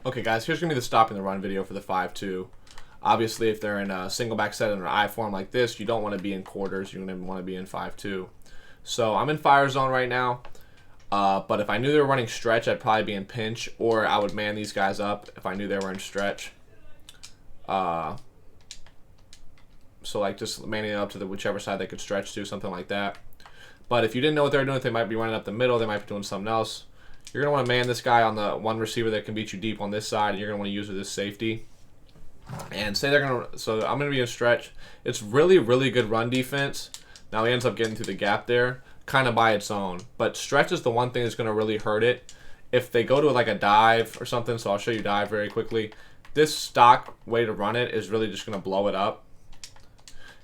Okay, guys, here's going to be the stopping the run video for the 5-2. Obviously, if they're in a single back set in an I form like this, you don't want to be in quarters. You're going to want to be in 5-2. So I'm in fire zone right now. But if I knew they were running stretch, I'd probably be in pinch, or I would man these guys up if I knew they were in stretch. So like just manning it up to the whichever side they could stretch to, something like that. But if you didn't know what they were doing, they might be running up the middle, they might be doing something else. You're going to want to man this guy on the one receiver that can beat you deep on this side, and you're going to want to use this safety. And say they're going to, so I'm going to be in stretch. It's really, really good run defense. Now he ends up getting through the gap there, kind of by its own. But stretch is the one thing that's going to really hurt it. If they go to like a dive or something, so I'll show you dive very quickly. This stock way to run it is really just going to blow it up.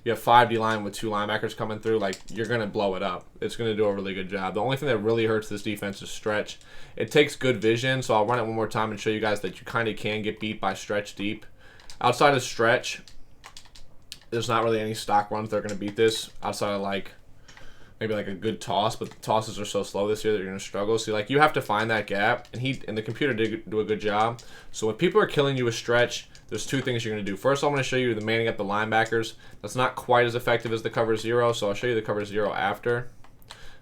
You have 5 D-line with 2 linebackers coming through, like, you're going to blow it up. It's going to do a really good job. The only thing that really hurts this defense is stretch. It takes good vision, so I'll run it one more time and show you guys that you kind of can get beat by stretch deep. Outside of stretch, there's not really any stock runs that are going to beat this, outside of, like, maybe like a good toss, but the tosses are so slow this year that you're going to struggle. So, like, you have to find that gap, and the computer did do a good job. So when people are killing you with stretch, there's 2 things you're going to do. First, I'm going to show you the manning up the linebackers. That's not quite as effective as the cover 0, so I'll show you the cover 0 after.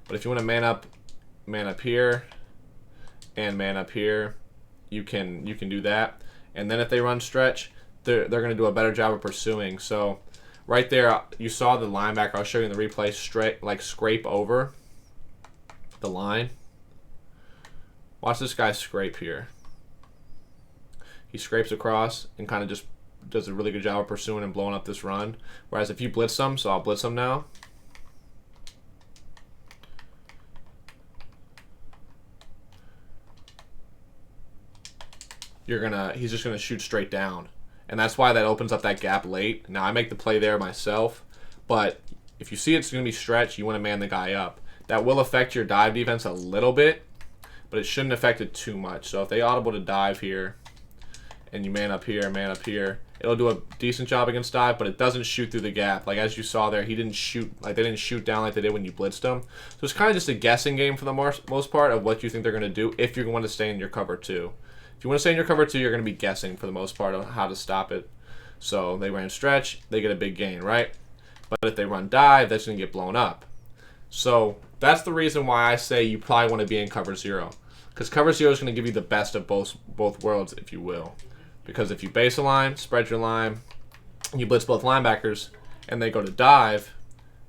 But if you want to man up here, and man up here, you can do that. And then if they run stretch, they're going to do a better job of pursuing. So right there, you saw the linebacker. I'll show you in the replay, straight like scrape over the line. Watch this guy scrape here. He scrapes across and kind of just does a really good job of pursuing and blowing up this run. Whereas if you blitz them, so I'll blitz them now. He's just gonna shoot straight down. And that's why that opens up that gap late. Now I make the play there myself, but if you see it's gonna be stretched, you want to man the guy up. That will affect your dive defense a little bit, but it shouldn't affect it too much. So if they audible to dive here, and you man up here, it'll do a decent job against dive, but it doesn't shoot through the gap. Like as you saw there, he didn't shoot, like they didn't shoot down like they did when you blitzed them. So it's kind of just a guessing game for the most part of what you think they're going to do if you want to stay in your cover 2. If you want to stay in your cover 2, you're going to be guessing for the most part on how to stop it. So they ran stretch, they get a big gain, right? But if they run dive, that's going to get blown up. So that's the reason why I say you probably want to be in cover 0. Because cover 0 is going to give you the best of both worlds, if you will. Because if you base a line, spread your line, you blitz both linebackers, and they go to dive,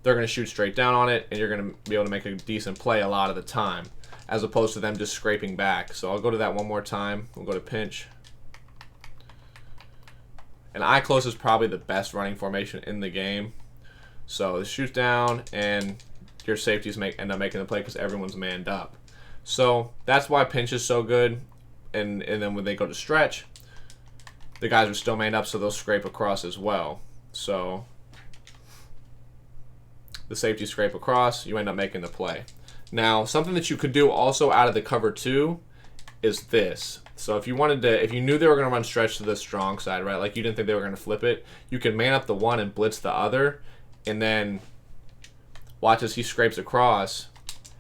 they're going to shoot straight down on it, and you're going to be able to make a decent play a lot of the time, as opposed to them just scraping back. So I'll go to that one more time. We'll go to pinch. And eye close is probably the best running formation in the game. So it shoots down, and your safeties end up making the play because everyone's manned up. So that's why pinch is so good. And then when they go to stretch, the guys are still manned up, so they'll scrape across as well. So the safety scrape across, you end up making the play. Now, something that you could do also out of the cover 2 is this. So if you knew they were going to run stretch to the strong side, right? Like you didn't think they were going to flip it, you can man up the one and blitz the other, and then watch as he scrapes across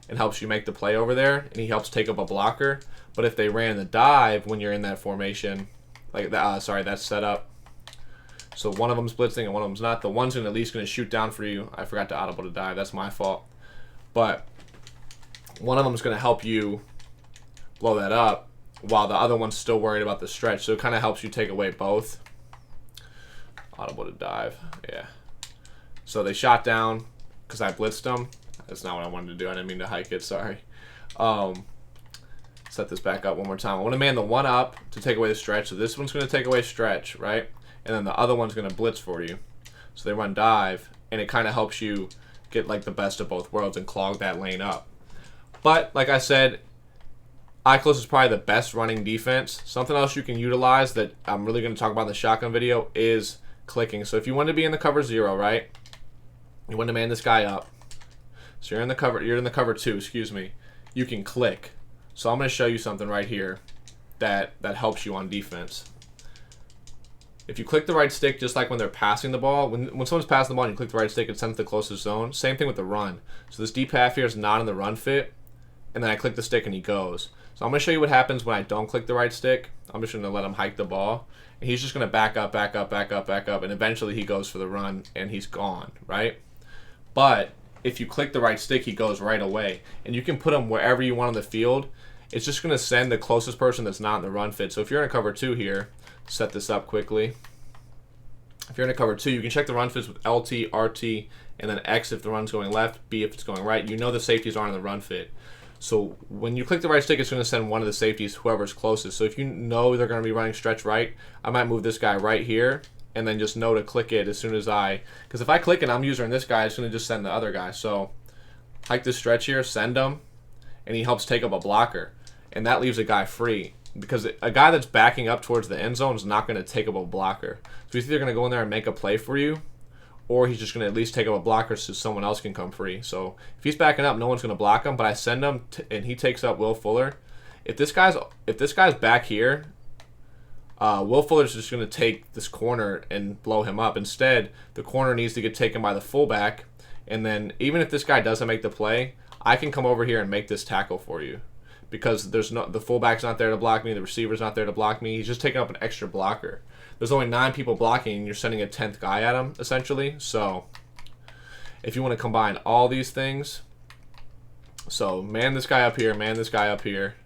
and helps you make the play over there, and he helps take up a blocker. But if they ran the dive when you're in that formation, like that's set up. So one of them's blitzing and one of them's not. The one's at least going to shoot down for you. I forgot to audible to dive. That's my fault. But one of them's going to help you blow that up while the other one's still worried about the stretch. So it kind of helps you take away both. Audible to dive. Yeah. So they shot down because I blitzed them. That's not what I wanted to do. I didn't mean to hike it. Sorry. Set this back up one more time. I want to man the one up to take away the stretch. So this one's going to take away stretch, right? And then the other one's going to blitz for you. So they run dive, and it kind of helps you get like the best of both worlds and clog that lane up. But like I said, eye close is probably the best running defense. Something else you can utilize that I'm really going to talk about in the shotgun video is clicking. So if you want to be in the cover 0, right? You want to man this guy up. So you're in the cover 2, excuse me. You can click. So I'm going to show you something right here that helps you on defense. If you click the right stick, just like when they're passing the ball, when someone's passing the ball and you click the right stick, it sends the closest zone. Same thing with the run. So this deep half here is not in the run fit, and then I click the stick and he goes. So So I'm going to show you what happens when I don't click the right stick. I'm just going to let him hike the ball. And he's just going to back up, back up, back up, back up, and eventually he goes for the run, and he's gone, right? But if you click the right stick, he goes right away. And you can put him wherever you want on the field. It's just going to send the closest person that's not in the run fit. So if you're in a cover 2 here, set this up quickly. If you're in a cover 2, you can check the run fits with LT, RT, and then X if the run's going left, B if it's going right. You know the safeties aren't in the run fit. So when you click the right stick, it's going to send one of the safeties, whoever's closest. So if you know they're going to be running stretch right, I might move this guy right here and then just know to click it as soon as because if I click it, I'm using this guy, it's going to just send the other guy. So hike this stretch here, send him, and he helps take up a blocker. And that leaves a guy free because a guy that's backing up towards the end zone is not going to take up a blocker. So he's either going to go in there and make a play for you, or he's just going to at least take up a blocker so someone else can come free. So if he's backing up, no one's going to block him, but I send him and he takes up Will Fuller. If this guy's back here, Will Fuller's just going to take this corner and blow him up. Instead, the corner needs to get taken by the fullback, and then even if this guy doesn't make the play, I can come over here and make this tackle for you because the fullback's not there to block me, the receiver's not there to block me. He's just taking up an extra blocker. There's only 9 people blocking, and you're sending a 10th guy at him, essentially. So if you want to combine all these things, so man this guy up here, man this guy up here,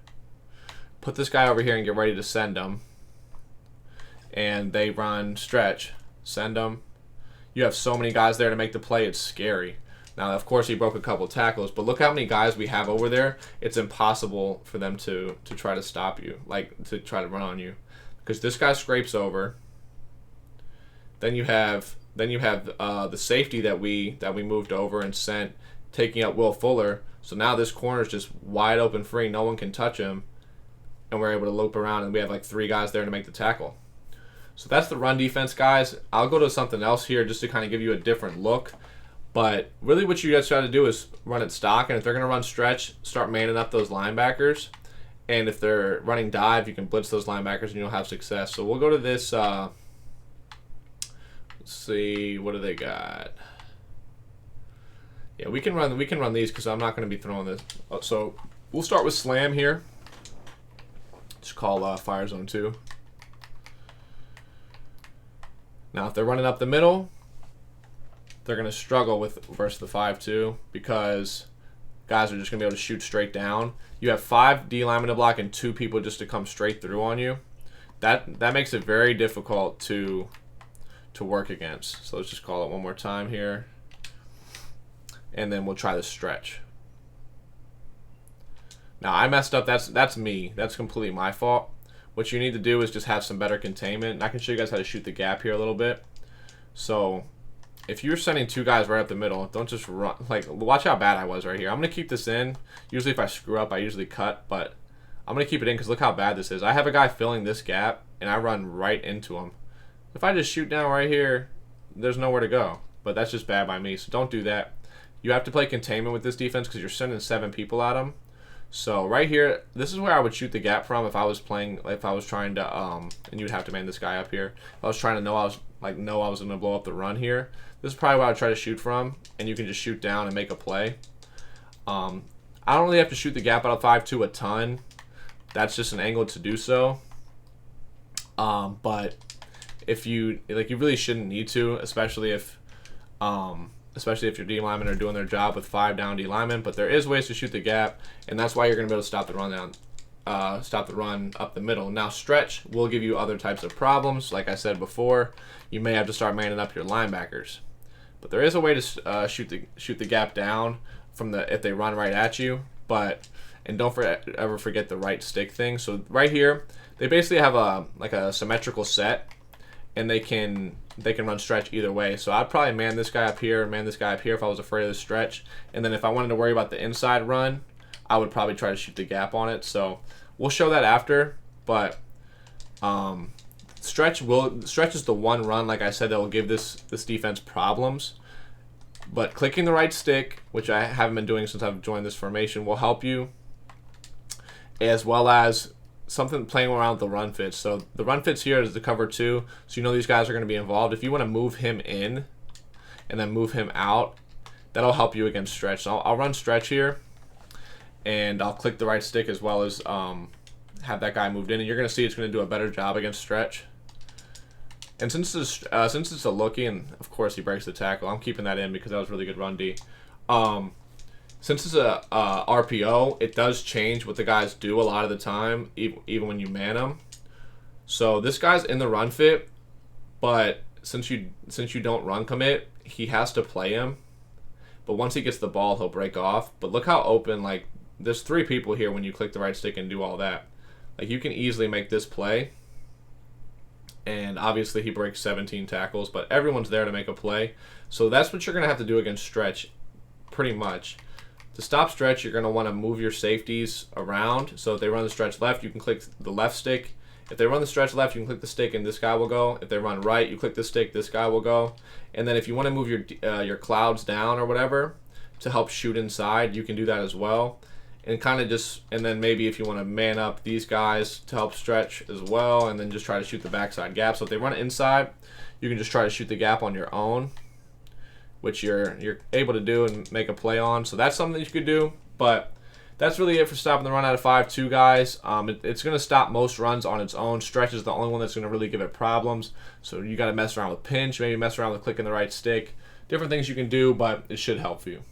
put this guy over here and get ready to send him, and they run stretch, send him. You have so many guys there to make the play, it's scary. Now, of course, he broke a couple tackles, but look how many guys we have over there. It's impossible for them to try to stop you, like to try to run on you. Because this guy scrapes over. Then you have the safety that we moved over and sent, taking out Will Fuller. So now this corner is just wide open, free. No one can touch him, and we're able to loop around, and we have like 3 guys there to make the tackle. So that's the run defense, guys. I'll go to something else here just to kind of give you a different look. But really, what you guys try to do is run it stock, and if they're going to run stretch, start manning up those linebackers. And if they're running dive, you can blitz those linebackers and you'll have success. So we'll go to this. Let's see, what do they got? Yeah, we can run these because I'm not going to be throwing this. So we'll start with slam here. Just call fire zone 2. Now, if they're running up the middle, they're going to struggle versus the 5-2 because guys are just going to be able to shoot straight down. You have 5 D linemen to block and 2 people just to come straight through on you. That makes it very difficult to work against. So let's just call it one more time here. And then we'll try the stretch. Now, I messed up. That's me. That's completely my fault. What you need to do is just have some better containment. And I can show you guys how to shoot the gap here a little bit. So if you're sending 2 guys right up the middle, don't just run. Like, watch how bad I was right here. I'm going to keep this in. Usually if I screw up, I usually cut, but I'm going to keep it in because look how bad this is. I have a guy filling this gap, and I run right into him. If I just shoot down right here, there's nowhere to go. But that's just bad by me, so don't do that. You have to play containment with this defense because you're sending 7 people at them. So right here, this is where I would shoot the gap from if I was trying to, and you would have to man this guy up here. If I was trying to know I was going to blow up the run here, this is probably where I would try to shoot from, and you can just shoot down and make a play. I don't really have to shoot the gap out of 5-2 a ton. That's just an angle to do so. But if you really shouldn't need to, especially if your D linemen are doing their job with 5 down D linemen. But there is ways to shoot the gap, and that's why you're going to be able to stop the run up the middle. Now, stretch will give you other types of problems. Like I said before, you may have to start manning up your linebackers. But there is a way to shoot the gap down if they run right at you. And don't ever forget the right stick thing. So right here, they basically have a symmetrical set, and they can run stretch either way. So I'd probably man this guy up here and man this guy up here if I was afraid of the stretch. And then if I wanted to worry about the inside run, I would probably try to shoot the gap on it. So we'll show that after. But stretch is the one run, like I said, that will give this defense problems. But clicking the right stick, which I haven't been doing since I've joined this formation, will help you, as well as something playing around with the run fits. So the run fits here is the cover 2, so you know these guys are going to be involved. If you want to move him in and then move him out, that'll help you against stretch. So I'll run stretch here, and I'll click the right stick as well as have that guy moved in, and you're going to see it's going to do a better job against stretch. And since it's a lookie, and of course he breaks the tackle, I'm keeping that in because that was really good run D. Since it's a RPO, it does change what the guys do a lot of the time, even when you man them. So this guy's in the run fit, but since you don't run commit, he has to play him. But once he gets the ball, he'll break off. But look how open, like, there's 3 people here when you click the right stick and do all that. Like, you can easily make this play. And obviously he breaks 17 tackles, but everyone's there to make a play. So that's what you're going to have to do against stretch, pretty much. To stop stretch, you're going to want to move your safeties around. So if they run the stretch left, you can click the left stick. If they run the stretch left, you can click the stick and this guy will go. If they run right, you click the stick, this guy will go. And then if you want to move your clouds down or whatever to help shoot inside, you can do that as well. And kind of just, and then maybe if you want to man up these guys to help stretch as well, and then just try to shoot the backside gap. So if they run it inside, you can just try to shoot the gap on your own, which you're able to do and make a play on. So that's something that you could do. But that's really it for stopping the run out of 5-2, guys. It's going to stop most runs on its own. Stretch is the only one that's going to really give it problems. So you got to mess around with pinch, maybe mess around with clicking the right stick. Different things you can do, but it should help you.